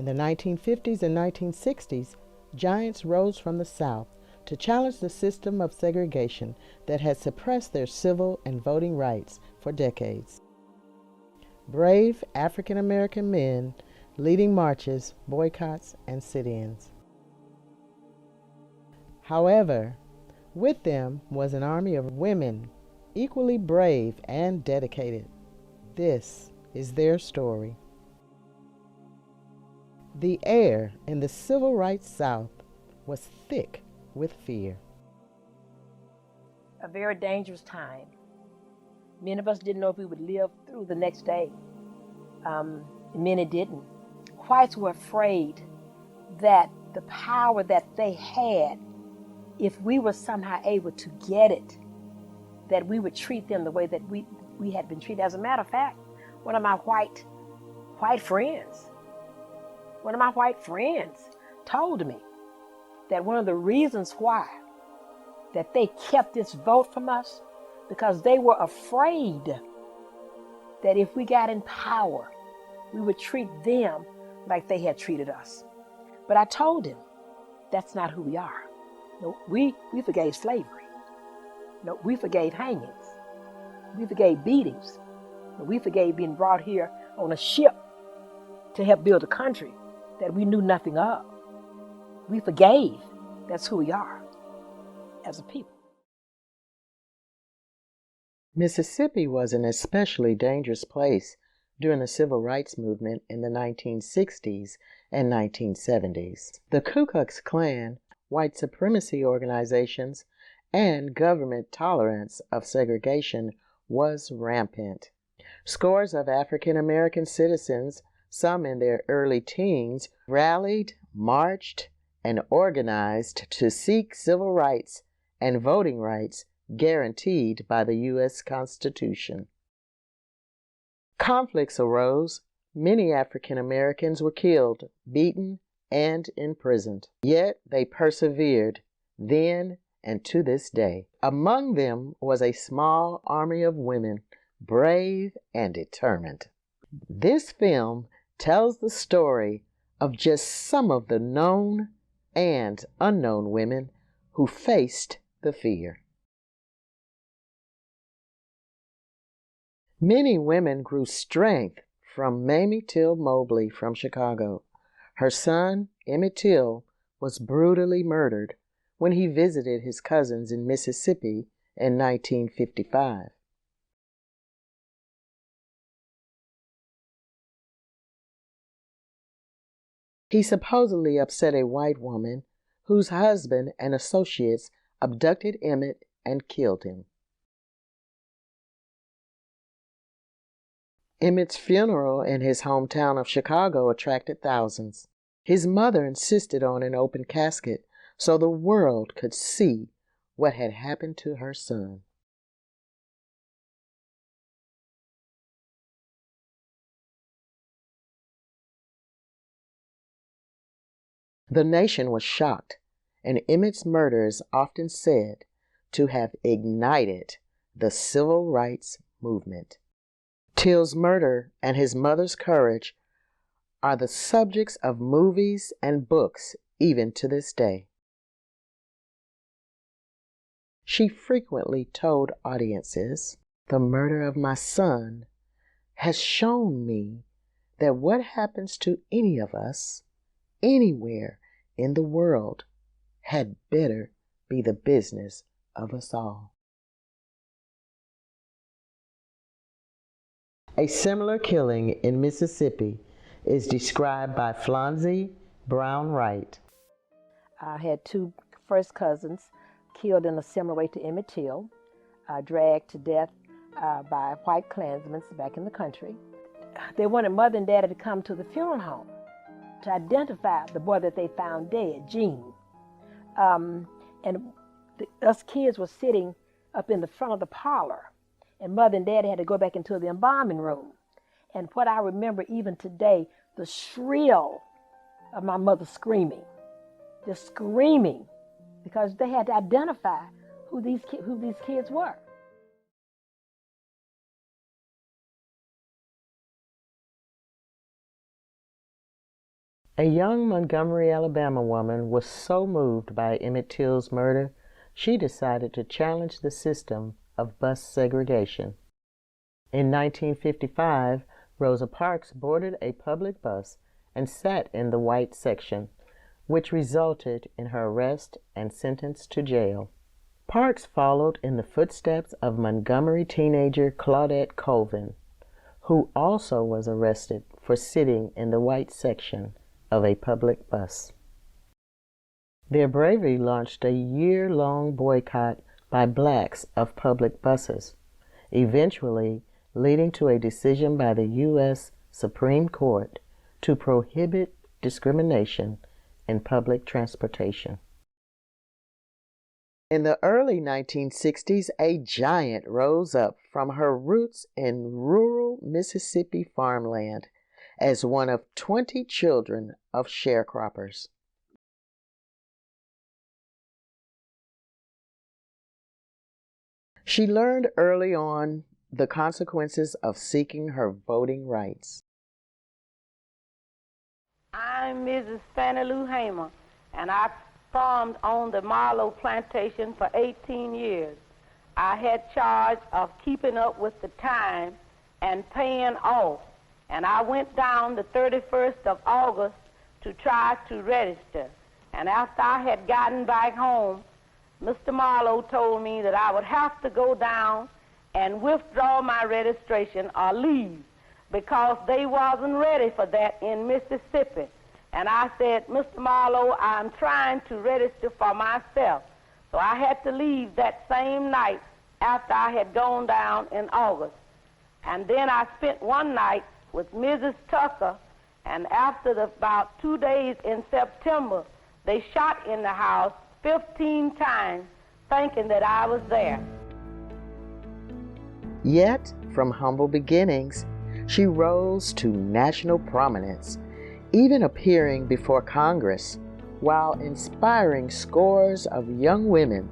In the 1950s and 1960s, giants rose from the South to challenge the system of segregation that had suppressed their civil and voting rights for decades. Brave African American men leading marches, boycotts, and sit-ins. However, with them was an army of women equally brave and dedicated. This is their story. The air in the civil rights South was thick with fear. A very dangerous time. Many of us didn't know if we would live through the next day. Many didn't. Whites were afraid that the power that they had, if we were somehow able to get it, that we would treat them the way that we had been treated. As a matter of fact, one of my white friends told me that one of the reasons why that they kept this vote from us, because they were afraid that if we got in power, we would treat them like they had treated us. But I told him, that's not who we are. No, we forgave slavery. No, we forgave hangings. We forgave beatings. We forgave being brought here on a ship to help build a country that we knew nothing of. We forgave. That's who we are as a people. Mississippi was an especially dangerous place during the civil rights movement in the 1960s and 1970s. The Ku Klux Klan, white supremacy organizations, and government tolerance of segregation was rampant. Scores of African American citizens, some in their early teens, rallied, marched, and organized to seek civil rights and voting rights guaranteed by the U.S. Constitution. Conflicts arose. Many African Americans were killed, beaten, and imprisoned. Yet they persevered then and to this day. Among them was a small army of women, brave and determined. This film tells the story of just some of the known and unknown women who faced the fear. Many women grew strength from Mamie Till Mobley from Chicago. Her son, Emmett Till, was brutally murdered when he visited his cousins in Mississippi in 1955. He supposedly upset a white woman whose husband and associates abducted Emmett and killed him. Emmett's funeral in his hometown of Chicago attracted thousands. His mother insisted on an open casket so the world could see what had happened to her son. The nation was shocked, and Emmett's murder is often said to have ignited the civil rights movement. Till's murder and his mother's courage are the subjects of movies and books even to this day. She frequently told audiences, "The murder of my son has shown me that what happens to any of us, anywhere in the world, had better be the business of us all." A similar killing in Mississippi is described by Phlanze Brown Wright. I had two first cousins killed in a similar way to Emmett Till, dragged to death by white Klansmen back in the country. They wanted Mother and Daddy to come to the funeral home to identify the boy that they found dead, Gene. Us kids were sitting up in the front of the parlor, and Mother and Daddy had to go back into the embalming room. And what I remember even today, the shrill of my mother screaming, just screaming, because they had to identify who these kids were. A young Montgomery, Alabama woman was so moved by Emmett Till's murder, she decided to challenge the system of bus segregation. In 1955, Rosa Parks boarded a public bus and sat in the white section, which resulted in her arrest and sentence to jail. Parks followed in the footsteps of Montgomery teenager Claudette Colvin, who also was arrested for sitting in the white section of a public bus. Their bravery launched a year-long boycott by blacks of public buses, eventually leading to a decision by the U.S. Supreme Court to prohibit discrimination in public transportation. In the early 1960s, a giant rose up from her roots in rural Mississippi farmland as one of 20 children of sharecroppers. She learned early on the consequences of seeking her voting rights. I'm Mrs. Fannie Lou Hamer, and I farmed on the Marlowe plantation for 18 years. I had charge of keeping up with the time and paying off, and I went down the 31st of August to try to register. And after I had gotten back home, Mr. Marlowe told me that I would have to go down and withdraw my registration or leave because they wasn't ready for that in Mississippi. And I said, Mr. Marlowe, I'm trying to register for myself. So I had to leave that same night after I had gone down in August. And then I spent one night with Mrs. Tucker, and after about 2 days in September, they shot in the house 15 times, thinking that I was there. Yet, from humble beginnings, she rose to national prominence, even appearing before Congress, while inspiring scores of young women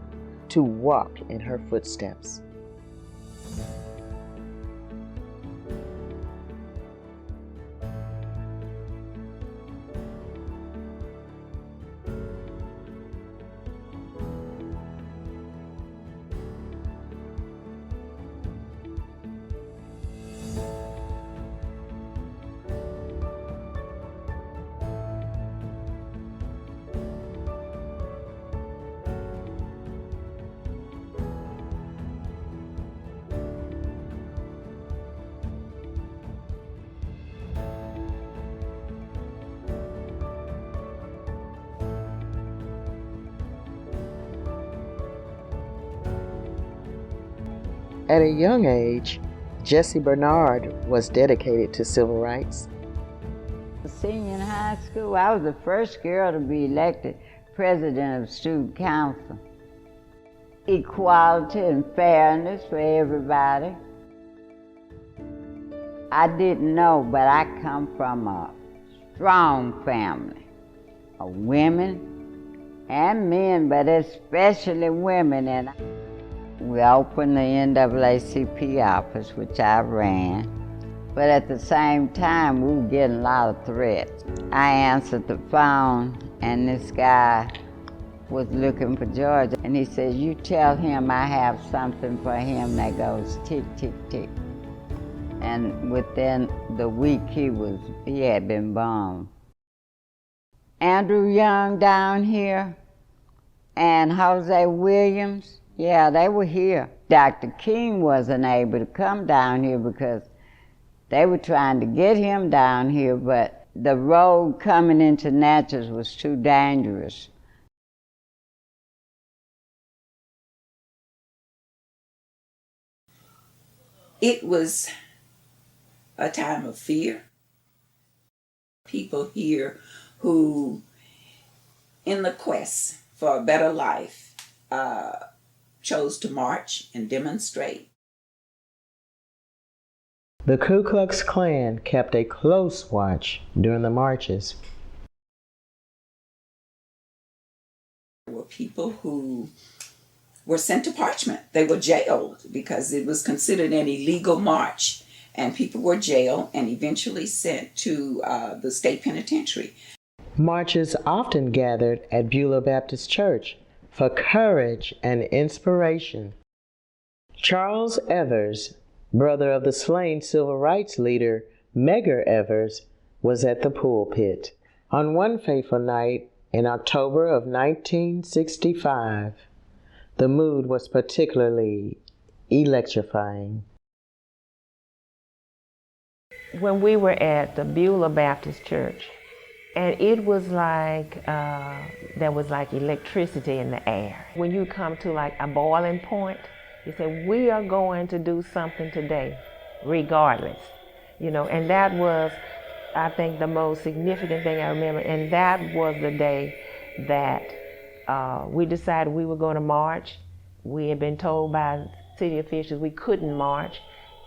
to walk in her footsteps. At a young age, Jessie Bernard was dedicated to civil rights. Senior in high school, I was the first girl to be elected president of student council. Equality and fairness for everybody. I didn't know, but I come from a strong family of women and men, but especially women. And we opened the NAACP office, which I ran, but at the same time, we were getting a lot of threats. I answered the phone, and this guy was looking for George, and he says, you tell him I have something for him that goes tick, tick, tick. And within the week, he had been bombed. Andrew Young down here, and Jose Williams, yeah, they were here. Dr. King wasn't able to come down here because they were trying to get him down here, but the road coming into Natchez was too dangerous. It was a time of fear. People here who, in the quest for a better life, chose to march and demonstrate. The Ku Klux Klan kept a close watch during the marches. There were people who were sent to Parchment. They were jailed because it was considered an illegal march, and people were jailed and eventually sent to the state penitentiary. Marches often gathered at Beulah Baptist Church for courage and inspiration. Charles Evers, brother of the slain civil rights leader Medgar Evers, was at the pulpit. On one fateful night in October of 1965, the mood was particularly electrifying. When we were at the Beulah Baptist Church, and it was like, there was like electricity in the air. When you come to like a boiling point, you say, we are going to do something today, regardless. You know, and that was, I think, the most significant thing I remember. And that was the day that we decided we were going to march. We had been told by city officials we couldn't march.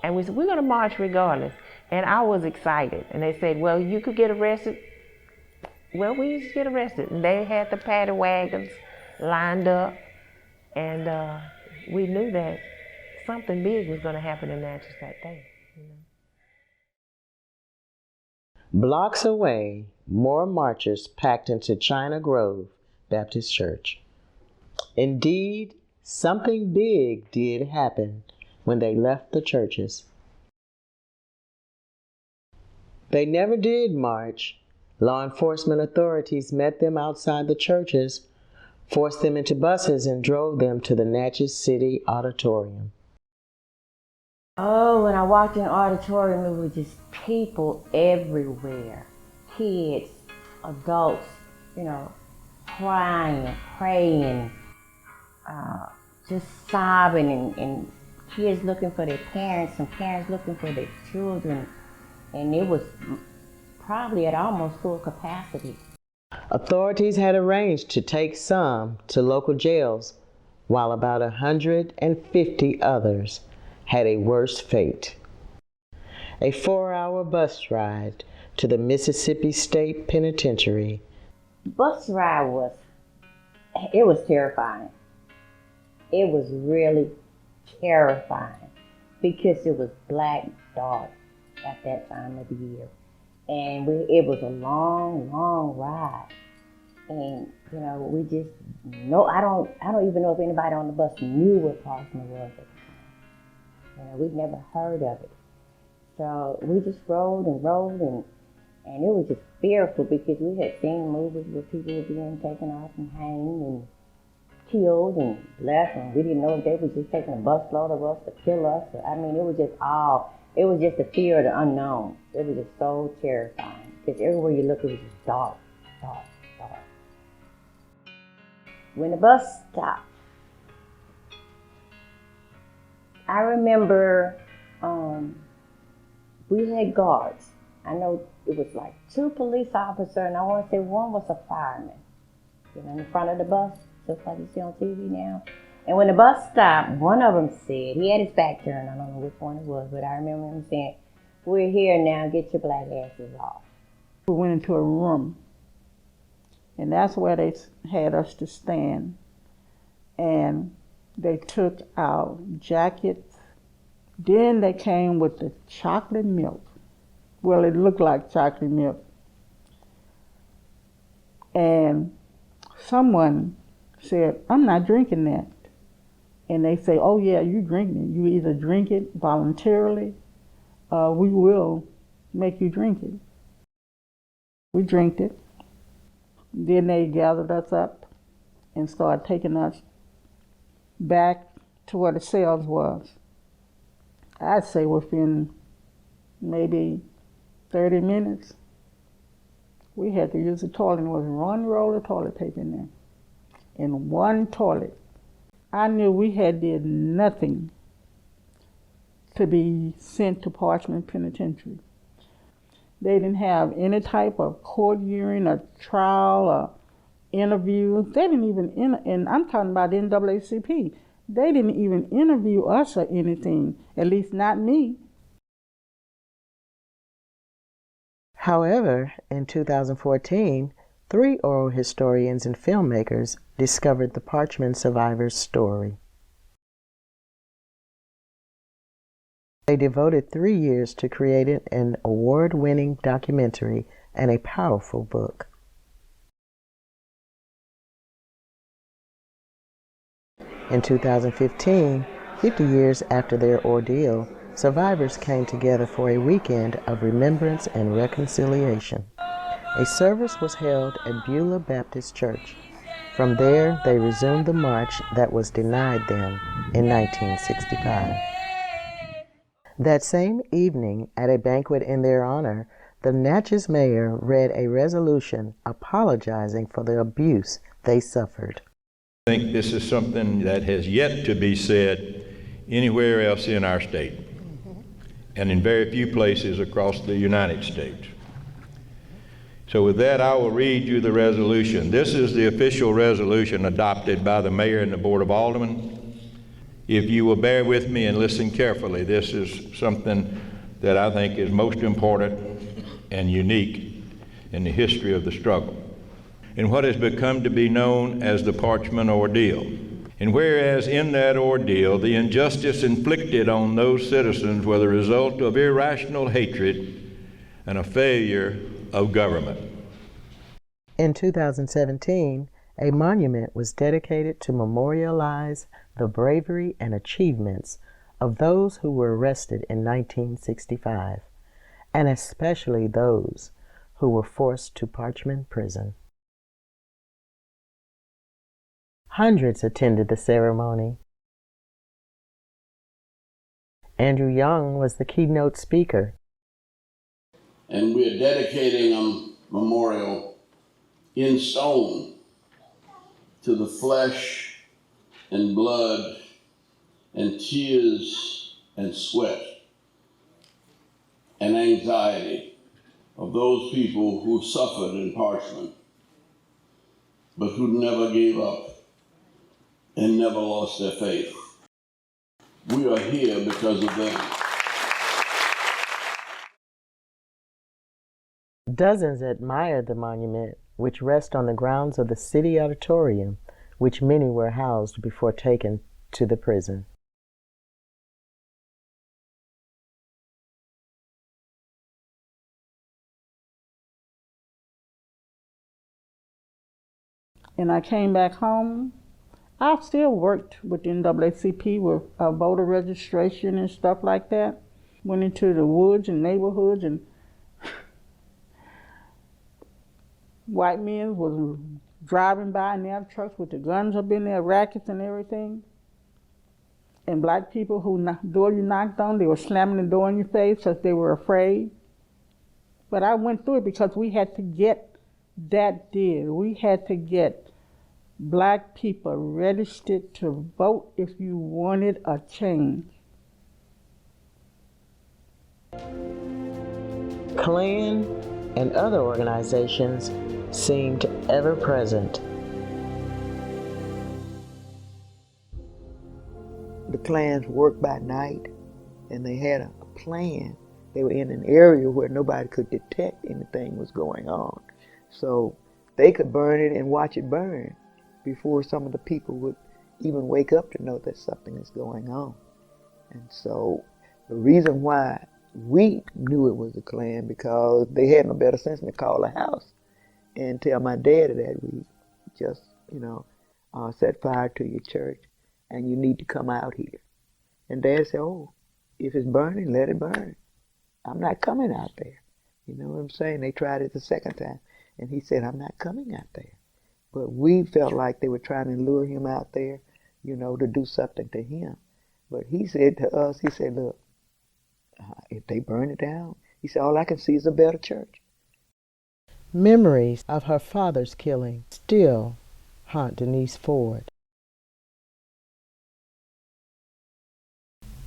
And we said, we're going to march regardless. And I was excited. And they said, well, you could get arrested. Well, we used to get arrested. And they had the paddy wagons lined up. And we knew that something big was going to happen in Natchez that day. You know? Blocks away, more marchers packed into China Grove Baptist Church. Indeed, something big did happen when they left the churches. They never did march. Law enforcement authorities met them outside the churches, forced them into buses, and drove them to the Natchez City Auditorium. Oh, when I walked in the auditorium, it was just people everywhere. Kids, adults, you know, crying, praying, just sobbing, and kids looking for their parents and parents looking for their children. And it was probably at almost full capacity. Authorities had arranged to take some to local jails, while about 150 others had a worse fate. A 4-hour bus ride to the Mississippi State Penitentiary. Bus ride was terrifying. It was really terrifying because it was black dark at that time of the year. And it was a long, long ride. And, you know, we just, I don't even know if anybody on the bus knew what Parchman was at the time. You know, we'd never heard of it. So we just rode, and it was just fearful because we had seen movies where people were being taken off and hanged and killed and left, and we didn't know if they were just taking a busload of us to kill us. I mean, it was just the fear of the unknown. It was just so terrifying because everywhere you look, it was just dark, dark, dark. When the bus stopped, I remember we had guards. I know it was like 2 police officers, and I want to say one was a fireman, you know, in the front of the bus, just like you see on TV now. And when the bus stopped, one of them said, he had his back turned, I don't know which one it was, but I remember him saying, "We're here now, get your black asses off." We went into a room, and that's where they had us to stand. And they took our jackets. Then they came with the chocolate milk. Well, it looked like chocolate milk. And someone said, "I'm not drinking that." And they say, "Oh yeah, you drinking it. You either drink it voluntarily, we will make you drink it." We drank it. Then they gathered us up and started taking us back to where the cells was. I'd say within maybe 30 minutes, we had to use the toilet, and there was one roll of toilet paper in there. In one toilet. I knew we had did nothing to be sent to Parchman Penitentiary. They didn't have any type of court hearing, a trial, or interview. They didn't even, and I'm talking about the NAACP, they didn't even interview us or anything, at least not me. However, in 2014, 3 oral historians and filmmakers discovered the Parchman survivors' story. They devoted 3 years to creating an award-winning documentary and a powerful book. In 2015, 50 years after their ordeal, survivors came together for a weekend of remembrance and reconciliation. A service was held at Beulah Baptist Church. From there, they resumed the march that was denied them in 1965. That same evening, at a banquet in their honor, the Natchez mayor read a resolution apologizing for the abuse they suffered. I think this is something that has yet to be said anywhere else in our state, and in very few places across the United States. So with that, I will read you the resolution. This is the official resolution adopted by the mayor and the Board of Aldermen. If you will bear with me and listen carefully, this is something that I think is most important and unique in the history of the struggle, in what has become to be known as the Parchman Ordeal. And whereas in that ordeal, the injustice inflicted on those citizens were the result of irrational hatred and a failure of government. In 2017, a monument was dedicated to memorialize the bravery and achievements of those who were arrested in 1965, and especially those who were forced to Parchman Prison. Hundreds attended the ceremony. Andrew Young was the keynote speaker. And we're dedicating a memorial in stone to the flesh and blood and tears and sweat and anxiety of those people who suffered in Parchman, but who never gave up and never lost their faith. We are here because of them. Dozens admired the monument, which rests on the grounds of the city auditorium, which many were housed before taken to the prison. And I came back home. I still worked with the NAACP with voter registration and stuff like that. Went into the woods and neighborhoods, and white men was driving by in their trucks with the guns up in their rackets and everything. And black people who door you knocked on, they were slamming the door in your face because they were afraid. But I went through it because we had to get that deal. We had to get black people registered to vote if you wanted a change. Klan and other organizations seemed ever present. The Klans worked by night, and they had a plan. They were in an area where nobody could detect anything was going on. So they could burn it and watch it burn before some of the people would even wake up to know that something is going on. And so the reason why we knew it was the Klan, because they had no better sense than to call a house and tell my daddy that we just, set fire to your church and you need to come out here. And Dad said, oh, if it's burning, let it burn. I'm not coming out there. You know what I'm saying? They tried it the second time, and he said, I'm not coming out there. But we felt like they were trying to lure him out there, to do something to him. But he said to us, he said, look, if they burn it down, he said, all I can see is a better church. Memories of her father's killing still haunt Denise Ford.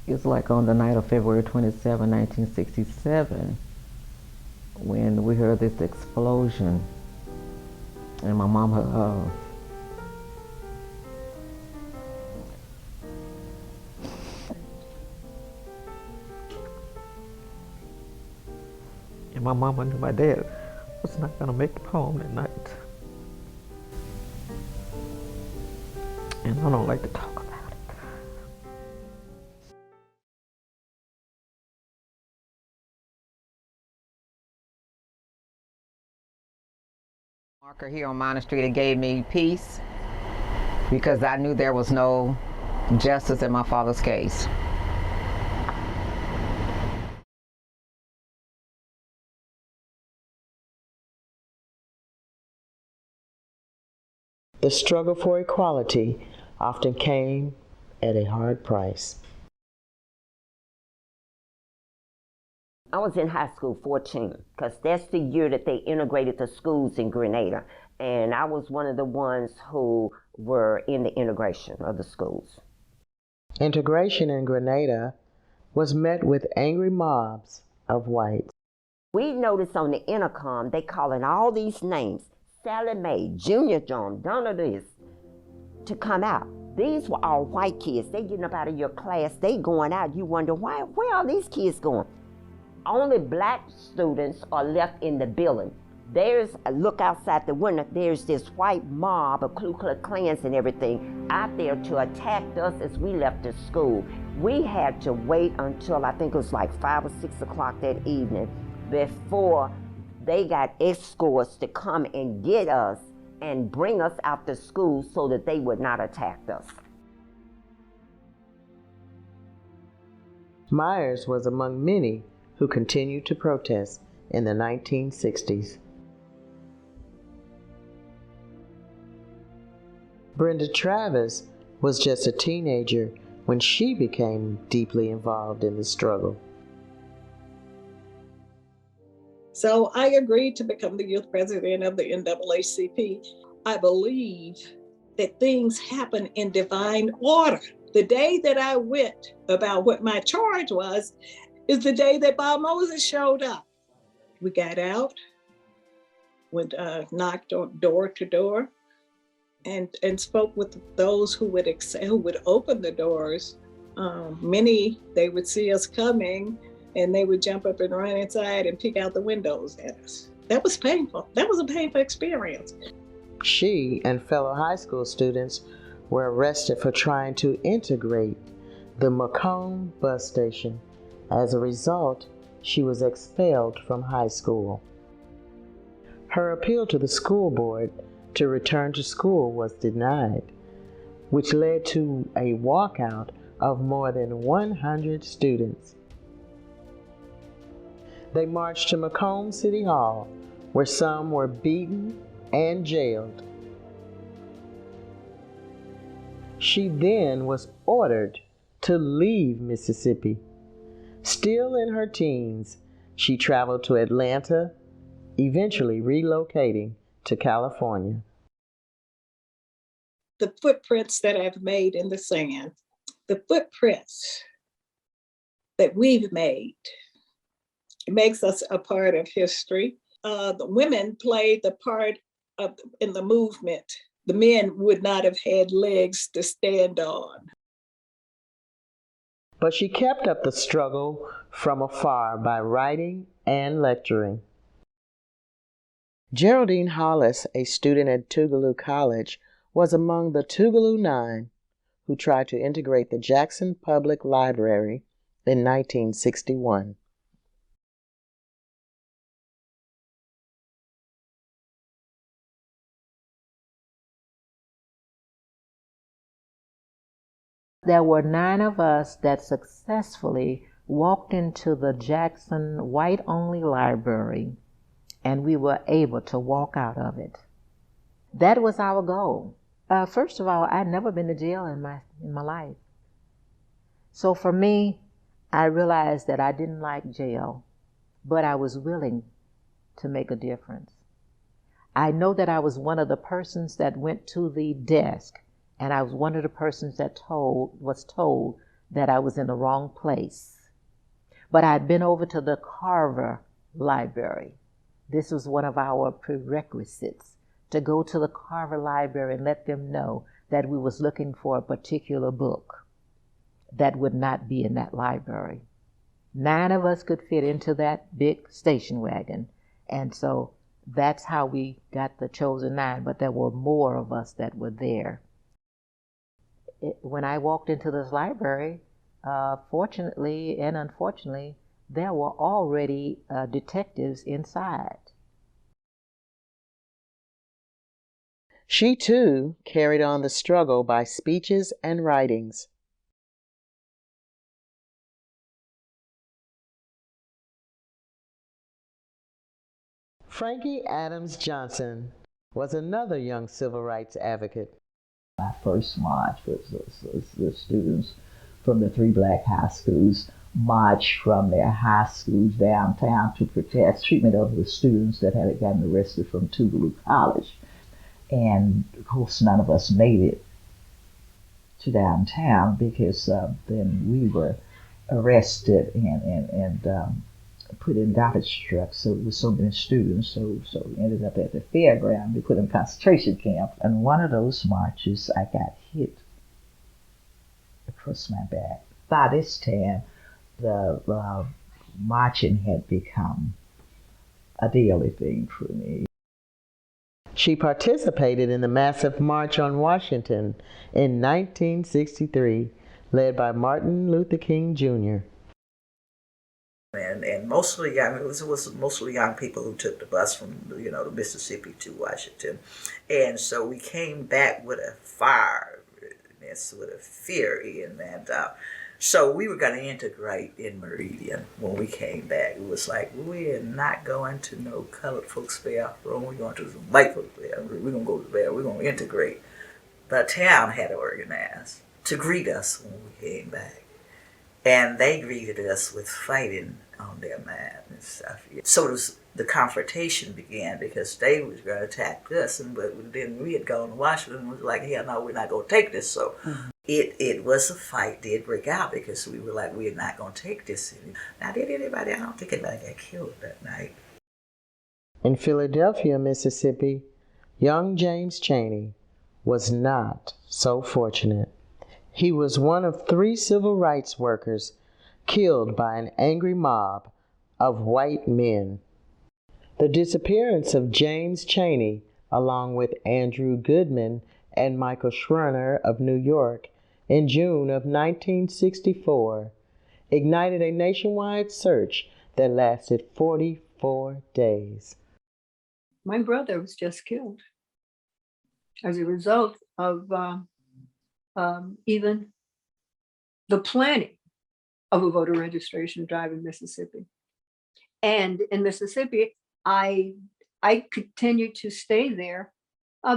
It's like on the night of February 27, 1967, when we heard this explosion, and my mama, knew my dad was not going to make it home that night. And I don't like to talk about it. Marker here on Minor Street, it gave me peace because I knew there was no justice in my father's case. The struggle for equality often came at a hard price. I was in high school 14 because that's the year that they integrated the schools in Grenada. And I was one of the ones who were in the integration of the schools. Integration in Grenada was met with angry mobs of whites. We noticed on the intercom, they calling all these names, Sally Mae, Junior John, Donald this, to come out. These were all white kids. They getting up out of your class, they going out. You wonder, where are these kids going? Only black students are left in the building. Look outside the window, there's this white mob of Ku Klux Klans and everything out there to attack us as we left the school. We had to wait until I think it was like 5 or 6 o'clock that evening before they got escorts to come and get us and bring us out to school so that they would not attack us. Myers was among many who continued to protest in the 1960s. Brenda Travis was just a teenager when she became deeply involved in the struggle. So I agreed to become the youth president of the NAACP. I believe that things happen in divine order. The day that I went about what my charge was is the day that Bob Moses showed up. We got out, knocked on door to door, and spoke with those who would open the doors. Many, they would see us coming and they would jump up and run inside and peek out the windows at us. That was painful. That was a painful experience. She and fellow high school students were arrested for trying to integrate the Macomb bus station. As a result, she was expelled from high school. Her appeal to the school board to return to school was denied, which led to a walkout of more than 100 students. They marched to Macomb City Hall, where some were beaten and jailed. She then was ordered to leave Mississippi. Still in her teens, she traveled to Atlanta, eventually relocating to California. The footprints that I've made in the sand, the footprints that we've made, it makes us a part of history. The women played the part in the movement. The men would not have had legs to stand on. But she kept up the struggle from afar by writing and lecturing. Geraldine Hollis, a student at Tougaloo College, was among the Tougaloo Nine who tried to integrate the Jackson Public Library in 1961. There were 9 of us that successfully walked into the Jackson white-only library, and we were able to walk out of it. That was our goal. First of all, I'd never been to jail in my life. So for me, I realized that I didn't like jail, but I was willing to make a difference. I know that I was one of the persons that went to the desk, and I was one of the persons that was told that I was in the wrong place. But I'd been over to the Carver Library. This was one of our prerequisites, to go to the Carver Library and let them know that we was looking for a particular book that would not be in that library. 9 of us could fit into that big station wagon, and so that's how we got the chosen 9, but there were more of us that were there. When I walked into this library, fortunately and unfortunately, there were already detectives inside. She too carried on the struggle by speeches and writings. Frankie Adams Johnson was another young civil rights advocate. My first march was the students from the 3 black high schools marched from their high schools downtown to protest treatment of the students that had gotten arrested from Tougaloo College. And of course, none of us made it to downtown because then we were arrested and put in garbage trucks. So it was so many students, so we ended up at the fairground. We put in concentration camp. And one of those marches, I got hit across my back. By this time, the marching had become a daily thing for me. She participated in the massive March on Washington in 1963, led by Martin Luther King Jr. And mostly young, it was mostly young people who took the bus from the Mississippi to Washington, and so we came back with a fireness, with a fury, and so we were going to integrate in Meridian when we came back. It was like, we're not going to no colored folks bathroom. We're going to some white folks bathroom. We're going to go to the bathroom. We're going to integrate. The town had organized to greet us when we came back. And they greeted us with fighting on their mind and stuff. So the confrontation began because they was going to attack us, but then we had gone to Washington and was like, hell no, we're not going to take this. So it was a fight did break out because we were like, we're not going to take this. Now, I don't think anybody got killed that night. In Philadelphia, Mississippi, young James Chaney was not so fortunate. He was one of 3 civil rights workers killed by an angry mob of white men. The disappearance of James Chaney, along with Andrew Goodman and Michael Schwerner of New York, in June of 1964, ignited a nationwide search that lasted 44 days. My brother was just killed as a result of even the planning of a voter registration drive in Mississippi. And in Mississippi, I continued to stay there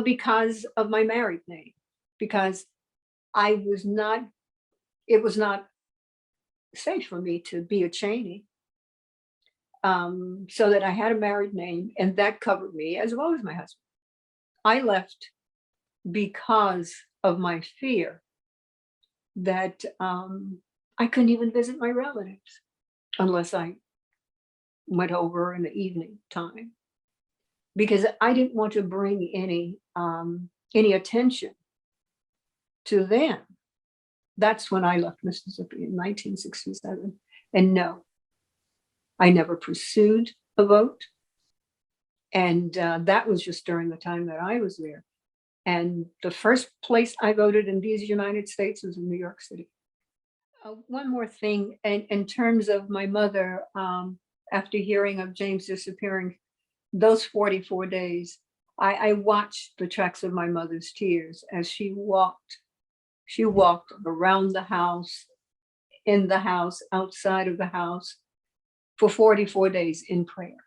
because of my married name, because it was not safe for me to be a Chaney. So that I had a married name, and that covered me as well as my husband. I left because of my fear that I couldn't even visit my relatives unless I went over in the evening time, because I didn't want to bring any attention to them. That's when I left Mississippi in 1967. And no, I never pursued a vote. And that was just during the time that I was there. And the first place I voted in these United States was in New York City. One more thing, in terms of my mother, after hearing of James disappearing, those 44 days, I watched the tracks of my mother's tears as she walked. She walked around the house, in the house, outside of the house, for 44 days in prayer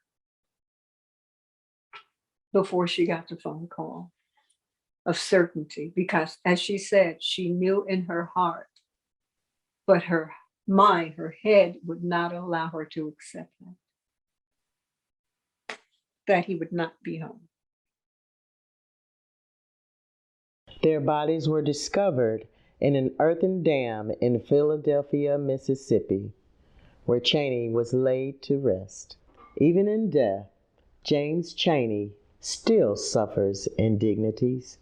before she got the phone call of certainty, because as she said, she knew in her heart, but her mind, her head would not allow her to accept that he would not be home. Their bodies were discovered in an earthen dam in Philadelphia, Mississippi, where Chaney was laid to rest. Even in death, James Chaney still suffers indignities.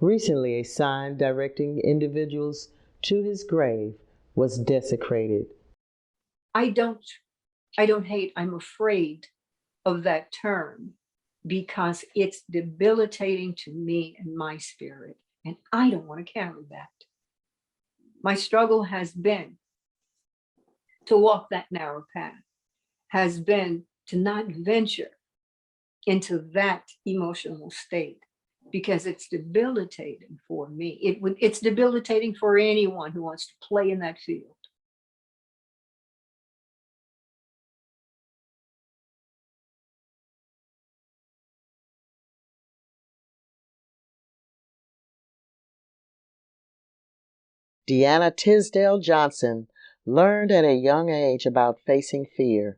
Recently, a sign directing individuals to his grave was desecrated. I don't hate, I'm afraid of that term because it's debilitating to me and my spirit, and I don't want to carry that. My struggle has been to walk that narrow path, has been to not venture into that emotional state, because it's debilitating for me. It's debilitating for anyone who wants to play in that field. Deanna Tisdale Johnson learned at a young age about facing fear.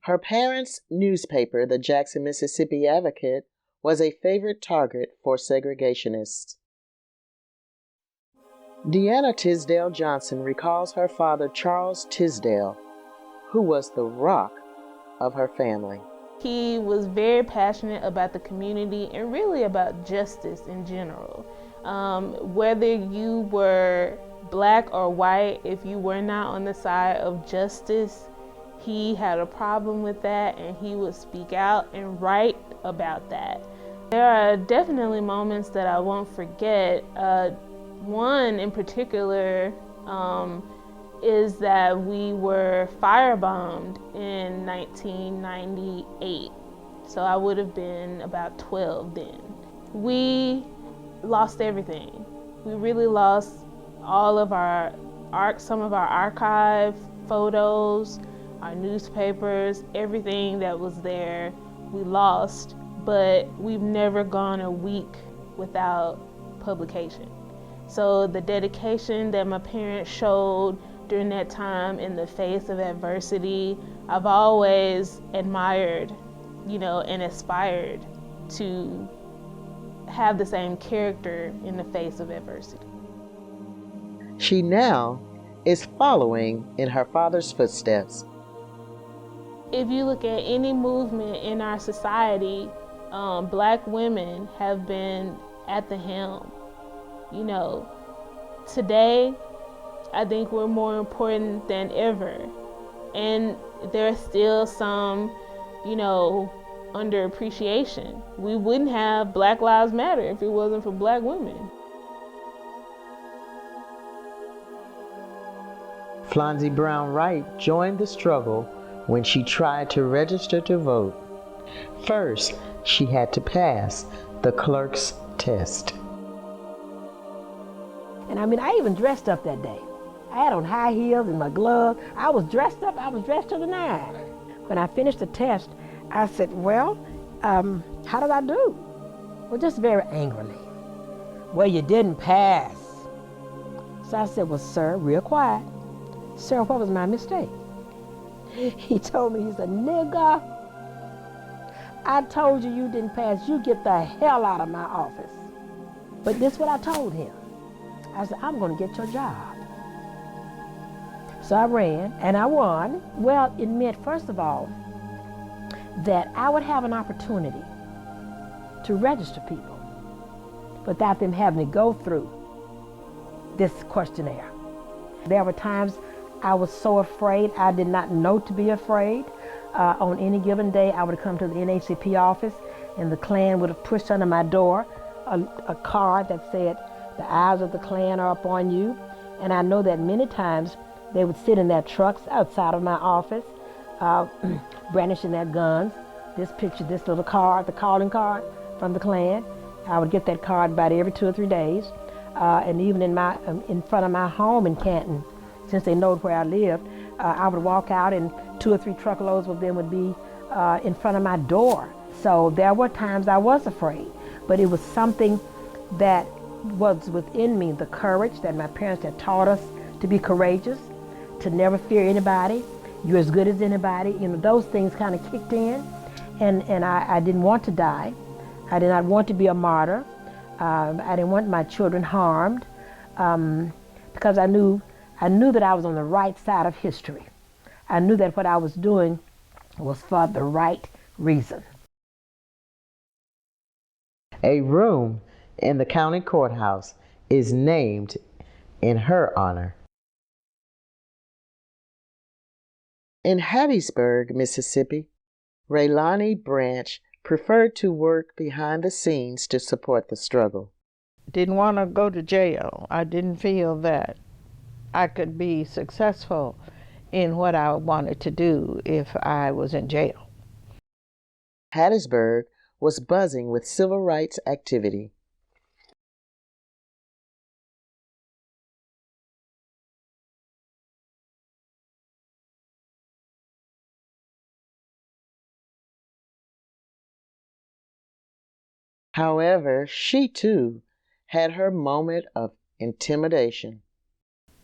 Her parents' newspaper, the Jackson, Mississippi Advocate, was a favorite target for segregationists. Deanna Tisdale Johnson recalls her father, Charles Tisdale, who was the rock of her family. He was very passionate about the community and really about justice in general. Whether you were black or white, if you were not on the side of justice, he had a problem with that, and he would speak out and write about that. There are definitely moments that I won't forget. One in particular is that we were firebombed in 1998. So I would have been about 12 then. We lost everything. We really lost all of some of our archive photos, our newspapers, everything that was there, we lost, but we've never gone a week without publication. So the dedication that my parents showed during that time in the face of adversity, I've always admired, and aspired to have the same character in the face of adversity. She now is following in her father's footsteps. If you look at any movement in our society, black women have been at the helm. Today, I think we're more important than ever. And there's still some, underappreciation. We wouldn't have Black Lives Matter if it wasn't for black women. Flonzie Brown Wright joined the struggle when she tried to register to vote. First, she had to pass the clerk's test. And I even dressed up that day. I had on high heels and my gloves. I was dressed up, I was dressed to the nines. When I finished the test, I said, well, how did I do? Well, just very angrily. Well, you didn't pass. So I said, well, sir, real quiet. Sir, what was my mistake? He told me, he said, nigga, I told you didn't pass. You get the hell out of my office. But this is what I told him. I said, I'm going to get your job. So I ran and I won. Well, it meant, first of all, that I would have an opportunity to register people without them having to go through this questionnaire. There were times I was so afraid I did not know to be afraid. On any given day, I would come to the NAACP office and the Klan would have pushed under my door a card that said, the eyes of the Klan are upon you. And I know that many times they would sit in their trucks outside of my office, brandishing their guns. This picture, this little card, the calling card from the Klan. I would get that card about every 2 or 3 days. And even in front of my home in Canton, since they know where I lived, I would walk out and 2 or 3 truckloads of them would be in front of my door. So there were times I was afraid, but it was something that was within me, the courage that my parents had taught us to be courageous, to never fear anybody. You're as good as anybody. Those things kind of kicked in, and I didn't want to die. I did not want to be a martyr. I didn't want my children harmed, because I knew that I was on the right side of history. I knew that what I was doing was for the right reason. A room in the county courthouse is named in her honor. In Hattiesburg, Mississippi, Raylani Branch preferred to work behind the scenes to support the struggle. Didn't want to go to jail. I didn't feel that I could be successful in what I wanted to do if I was in jail. Hattiesburg was buzzing with civil rights activity. However, she too had her moment of intimidation.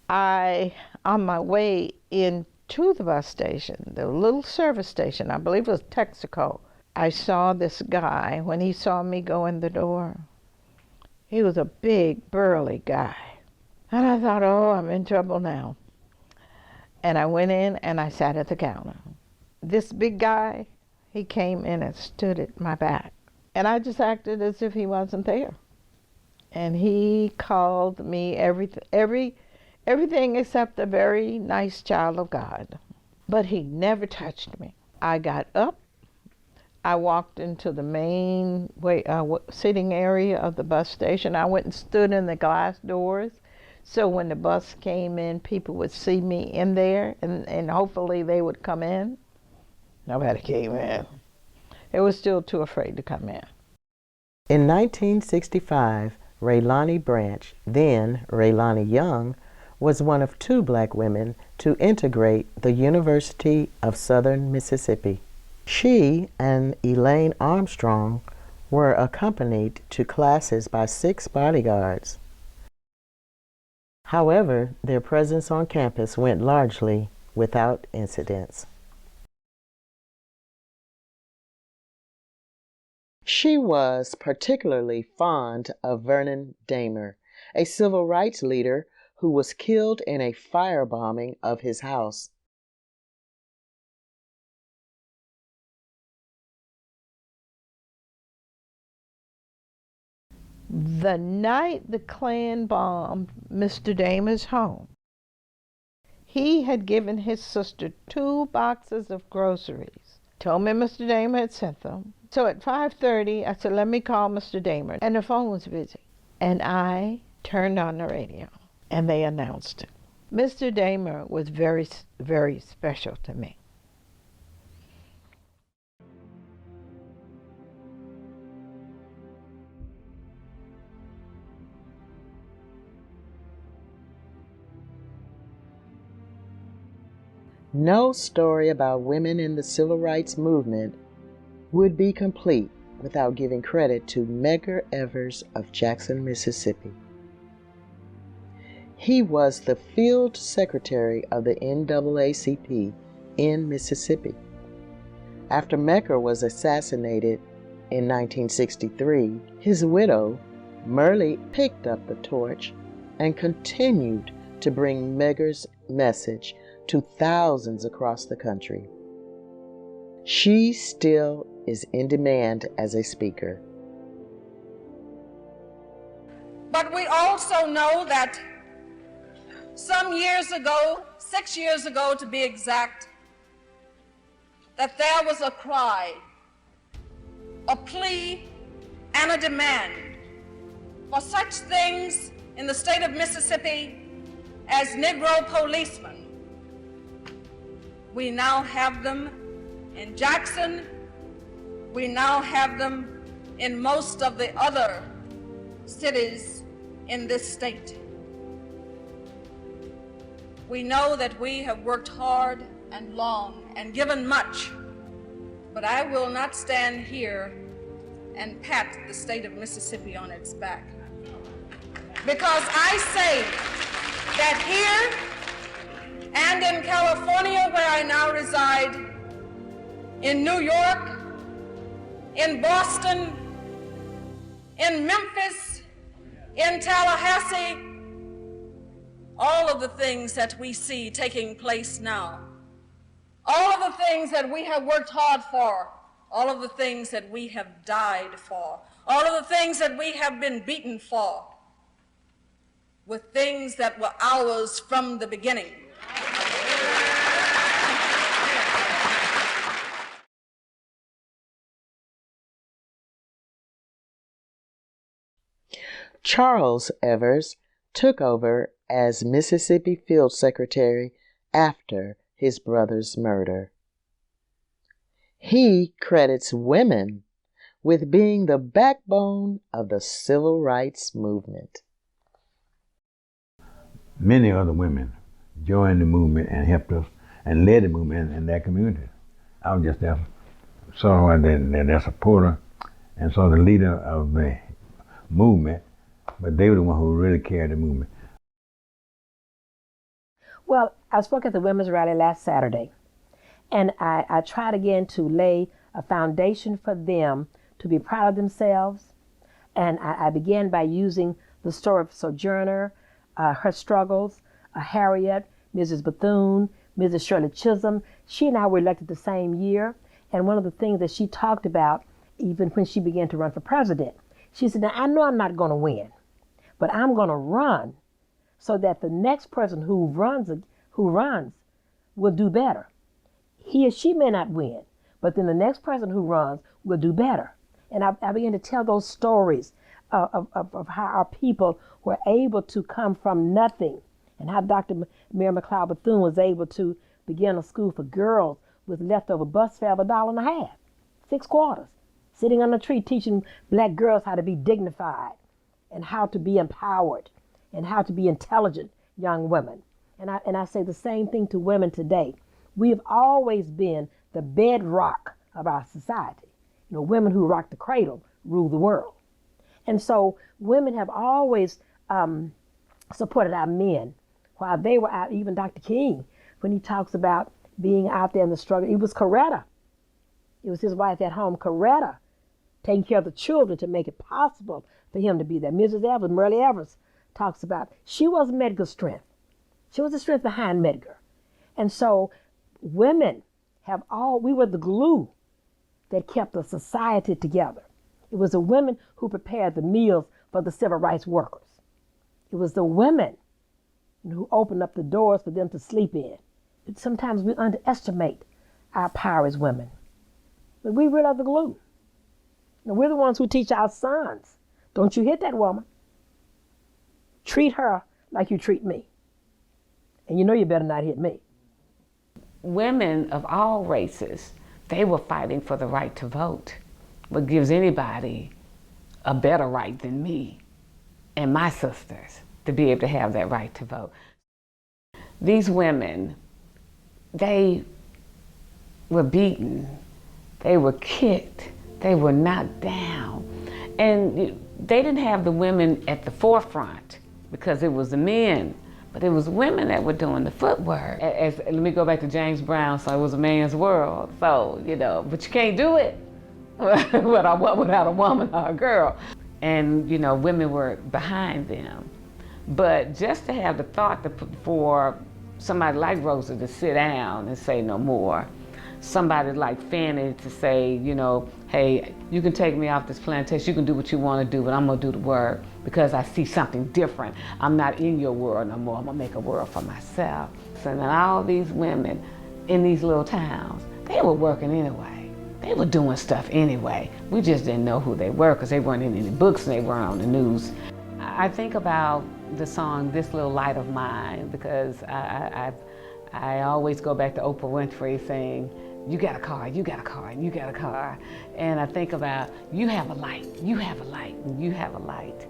On my way into the bus station, the little service station, I believe it was Texaco, I saw this guy. When he saw me go in the door, he was a big, burly guy. And I thought, oh, I'm in trouble now. And I went in and I sat at the counter. This big guy, he came in and stood at my back. And I just acted as if he wasn't there. And he called me everything except a very nice child of God. But he never touched me. I got up. I walked into the main sitting area of the bus station. I went and stood in the glass doors. So when the bus came in, people would see me in there, and hopefully they would come in. Nobody came in. They were still too afraid to come in. In 1965, Raylani Branch, then Raylani Young, was one of 2 black women to integrate the University of Southern Mississippi. She and Elaine Armstrong were accompanied to classes by 6 bodyguards. However, their presence on campus went largely without incidents. She was particularly fond of Vernon Dahmer, a civil rights leader who was killed in a firebombing of his house. The night the Klan bombed Mr. Dahmer's home, he had given his sister 2 boxes of groceries. Told me Mr. Dahmer had sent them. So at 5:30, I said, let me call Mr. Dahmer. And the phone was busy. And I turned on the radio, and they announced it. Mr. Dahmer was very, very special to me. No story about women in the civil rights movement would be complete without giving credit to Medgar Evers of Jackson, Mississippi. He was the field secretary of the NAACP in Mississippi. After Medgar was assassinated in 1963, his widow, Merle, picked up the torch and continued to bring Medgar's message to thousands across the country. She still is in demand as a speaker. But we also know that some years ago, 6 years ago to be exact, that there was a cry, a plea, and a demand for such things in the state of Mississippi as Negro policemen. We now have them in Jackson. We now have them in most of the other cities in this state. We know that we have worked hard and long and given much, but I will not stand here and pat the state of Mississippi on its back. Because I say that here and in California, where I now reside, in New York, in Boston, in Memphis, in Tallahassee, all of the things that we see taking place now, all of the things that we have worked hard for, all of the things that we have died for, all of the things that we have been beaten for, were things that were ours from the beginning. Charles Evers took over as Mississippi Field Secretary after his brother's murder. He credits women with being the backbone of the civil rights movement. Many other women joined the movement and helped us and led the movement in that community. I was just there, sort of their supporter and sort of the leader of the movement, but they were the one who really carried the movement. Well, I spoke at the women's rally last Saturday, and I tried again to lay a foundation for them to be proud of themselves. And I began by using the story of Sojourner, her struggles, Harriet, Mrs. Bethune, Mrs. Shirley Chisholm. She and I were elected the same year. And one of the things that she talked about, even when she began to run for president, she said, now I know I'm not going to win, but I'm going to run so that the next person who runs will do better. He or she may not win, but then the next person who runs will do better. And I began to tell those stories of how our people were able to come from nothing, and how Dr. Mary McLeod Bethune was able to begin a school for girls with leftover bus fare of $1.50, 6 quarters, sitting on a tree teaching black girls how to be dignified and how to be empowered and how to be intelligent young women. And I say the same thing to women today. We have always been the bedrock of our society. You know, women who rock the cradle rule the world. And so women have always supported our men while they were out. Even Dr. King, when he talks about being out there in the struggle, it was Coretta. It was his wife at home, Coretta, taking care of the children to make it possible for him to be there. Mrs. Evers, Merle Evers, talks about, she was Medgar's strength. She was the strength behind Medgar. And so women we were the glue that kept the society together. It was the women who prepared the meals for the civil rights workers. It was the women who opened up the doors for them to sleep in. Sometimes we underestimate our power as women, but we really are the glue. And we're the ones who teach our sons, don't you hit that woman. Treat her like you treat me. And you know you better not hit me. Women of all races, they were fighting for the right to vote. What gives anybody a better right than me and my sisters to be able to have that right to vote? These women, they were beaten, they were kicked, they were knocked down. And they didn't have the women at the forefront because it was the men, but it was women that were doing the footwork. Let me go back to James Brown, so it was a man's world. So, but you can't do it without a woman or a girl. And, women were behind them. But just to have the thought for somebody like Rosa to sit down and say no more, somebody like Fannie to say, hey, you can take me off this plantation, you can do what you want to do, but I'm going to do the work because I see something different. I'm not in your world no more. I'm going to make a world for myself. So then all these women in these little towns, they were working anyway. They were doing stuff anyway. We just didn't know who they were because they weren't in any books and they weren't on the news. I think about the song, This Little Light of Mine, because I always go back to Oprah Winfrey saying, you got a car, you got a car, and you got a car. And I think about, you have a light, you have a light, and you have a light.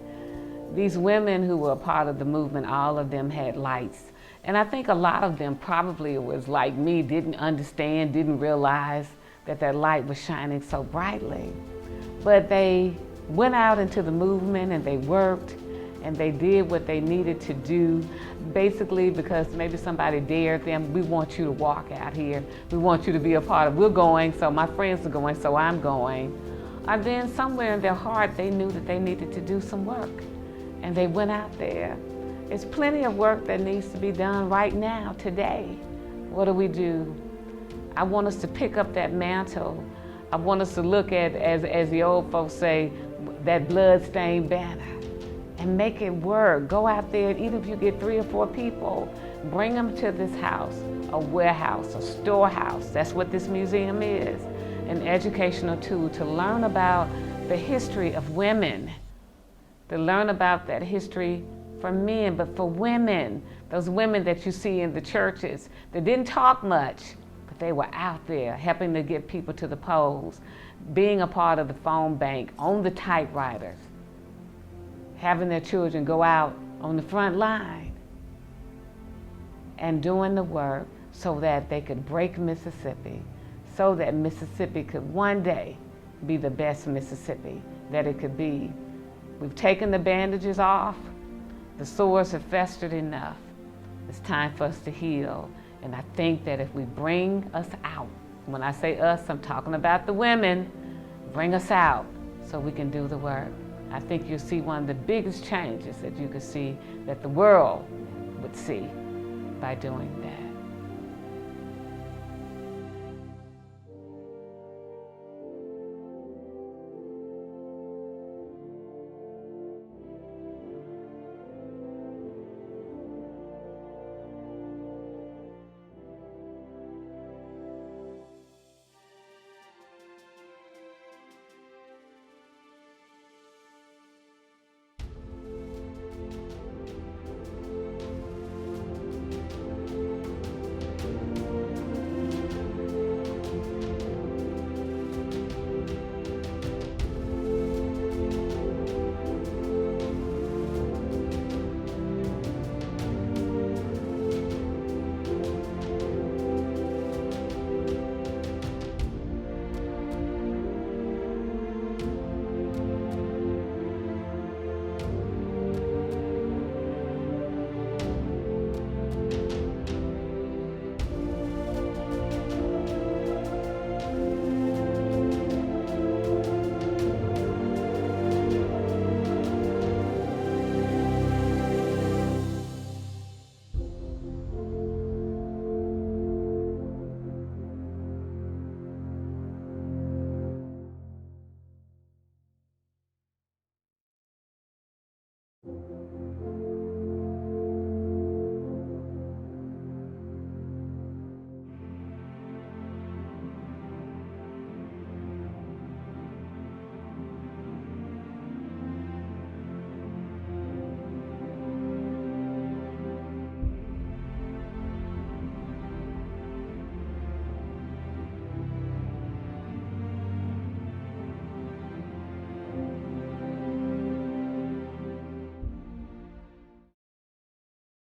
These women who were a part of the movement, all of them had lights. And I think a lot of them probably was like me, didn't understand, didn't realize that that light was shining so brightly. But they went out into the movement and they worked and they did what they needed to do, basically because maybe somebody dared them. We want you to walk out here. We want you to be a part of, we're going, so my friends are going, so I'm going. And then somewhere in their heart, they knew that they needed to do some work. And they went out there. There's plenty of work that needs to be done right now, today. What do? I want us to pick up that mantle. I want us to look at, as the old folks say, that blood-stained banner and make it work. Go out there, and even if you get 3 or 4 people, bring them to this house, a warehouse, a storehouse. That's what this museum is, an educational tool to learn about the history of women, to learn about that history for men, but for women, those women that you see in the churches that didn't talk much, but they were out there helping to get people to the polls, being a part of the phone bank, on the typewriters, having their children go out on the front line and doing the work so that they could break Mississippi, so that Mississippi could one day be the best Mississippi that it could be. We've taken the bandages off. The sores have festered enough. It's time for us to heal. And I think that if we bring us out, when I say us, I'm talking about the women, bring us out so we can do the work. I think you'll see one of the biggest changes that you could see, that the world would see by doing that.